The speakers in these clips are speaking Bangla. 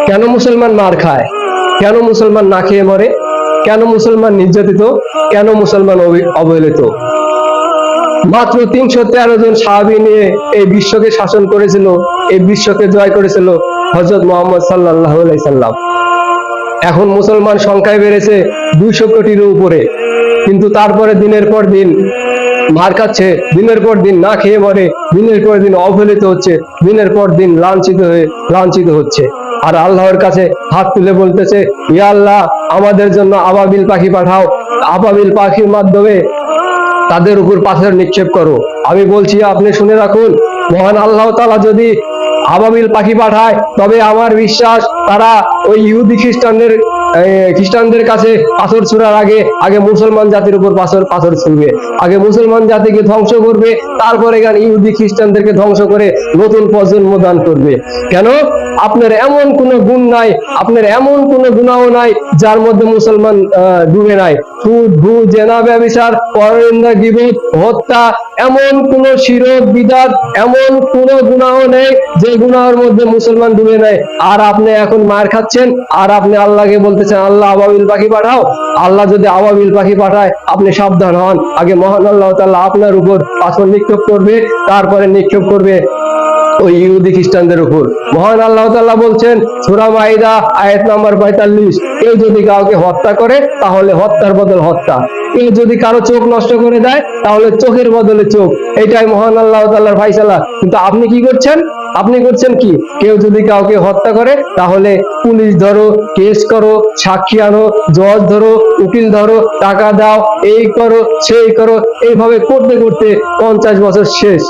কেন মুসলমান মার খায়, কেন মুসলমান না খেয়ে মরে, কেন মুসলমান নির্যাতিত, কেন মুসলমান অবহেলিত? মাত্র 313 জন সাহাবী নিয়ে এই বিশ্বকে শাসন করেছিল, এই বিশ্বকে জয় করেছিল হযরত মুহাম্মদ সাল্লাল্লাহু আলাইহি সাল্লাম। এখন মুসলমান সংখ্যায় বেড়েছে 200 কোটির উপরে, কিন্তু তারপরে দিনের পর দিন মার খাচ্ছে, দিনের পর দিন না খেয়ে মরে, দিনের পর দিন অবহেলিত হচ্ছে, দিনের পর দিন লাঞ্ছিত হচ্ছে। আর আল্লাহর কাছে হাত তুলে বলতেছে, ইয়া আল্লাহ, আমাদের জন্য আবাবিল পাখি পাঠাও, আবাবিল পাখির মাধ্যমে তাদের উপর পাথর নিক্ষেপ করো। আমি বলছি, আপনি শুনে রাখুন, মহান আল্লাহ তাআলা যদি আবাবিল পাখি পাঠায়, তবে আমার বিশ্বাস তারা ওই ইহুদি খ্রিস্টানদের কাছে পাথর ছোড়ার আগে মুসলমান জাতির উপর পাথর ছুড়বে, আগে মুসলমান জাতিকে ধ্বংস করবে, তারপরে ইহুদি খ্রিস্টানদেরকে ধ্বংস করে নতুন প্রজন্ম দান করবে। কেন? আপনার এমন কোনো গুণ নাই, আপনার এমন কোনো গুনাহ নাই যার মধ্যে মুসলমান ডুবে নাই। সুদ, ঘুষ, জেনা, ব্যভিচার, পরনিন্দা, গীবত, হত্যা, এমন কোন শিরক, বিদআত, এমন কোন গুনাহ নেই যে গুনাহের মধ্যে মুসলমান ডুবে নাই। আর আপনি এখন মার খাচ্ছেন, আর আপনি আল্লাহকে বলতেছেন, আল্লাহ আবাবিল পাখি পাঠাও। আল্লাহ যদি আবাবিল পাখি পাঠায়, আপনি সাবধান হন, আগে মহান আল্লাহ তাআলা আপনার উপর পাথর নিক্ষেপ করবে, তারপরে নিক্ষেপ করবে ওই ইহুদি খ্রিস্টানদের উপর। মহান আল্লাহ তাআলা বলছেন সূরা মাইদা আয়াত নাম্বার 45, কেউ যদি কাউকে হত্যা করে তাহলে হত্যার বদল হত্যা, কেউ যদি কারো চোখ নষ্ট করে দেয় তাহলে চোখের বদলে চোখ। এটাই মহান আল্লাহ তাআলার ফায়সালা। কিন্তু আপনি কি করছেন? আপনি করছেন কি? কেউ যদি কাউকে হত্যা করে তাহলে পুলিশ ধরো, কেস করো, সাক্ষী আনো, জজ ধরো, উকিল ধরো, টাকা দাও, এই করো সেই করো, এইভাবে করতে করতে 50 বছর শেষ,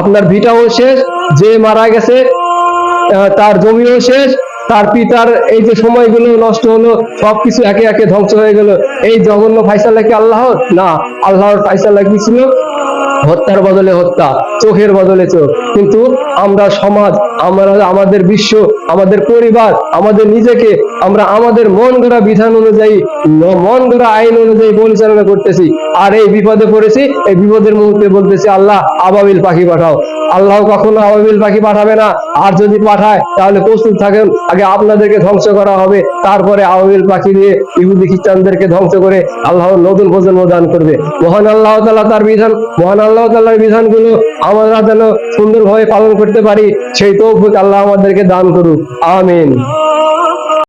আপনার ভিটাও শেষ, যে মারা গেছে তার জমিও শেষ, তার পিতার এই যে সময়গুলো নষ্ট হলো, সবকিছু একে একে ধ্বংস হয়ে গেল। এই জঘন্য ফায়সালা কি আল্লাহর? না, আল্লাহর ফায়সালা কি ছিল? হত্যার বদলে হত্যা, চোখের বদলে চোখ। কিন্তু আমরা সমাজ, আমরা আমাদের বিশ্ব, আমাদের পরিবার, আমাদের নিজেকে আমরা আমাদের মন গড়া বিধান অনুযায়ী, মন গড়া আইন অনুযায়ী পরিচালনা করতেছি। আর এই বিপদে পড়েছি, এই বিপদের মুহূর্তে বলতেছি আল্লাহ আবাবিল পাখি পাঠাও। আল্লাহ কখনো আবাবিল পাখি পাঠাবে না। আর যদি পাঠায় তাহলে প্রস্তুত থাকেন, আগে আপনাদেরকে ধ্বংস করা হবে, তারপরে আবাবিল পাখি দিয়ে ইহুদি খ্রিস্টানদেরকে ধ্বংস করে আল্লাহ নতুন প্রজন্ম দান করবে। মহান আল্লাহ তাআলা তার বিধান, মহান আল্লাহ তাআলার বিধানগুলো আমরা যেন সুন্দরভাবে পালন করতে পারি, সেই তৌফিক আল্লাহ আমাদেরকে দান করুক। আমিন।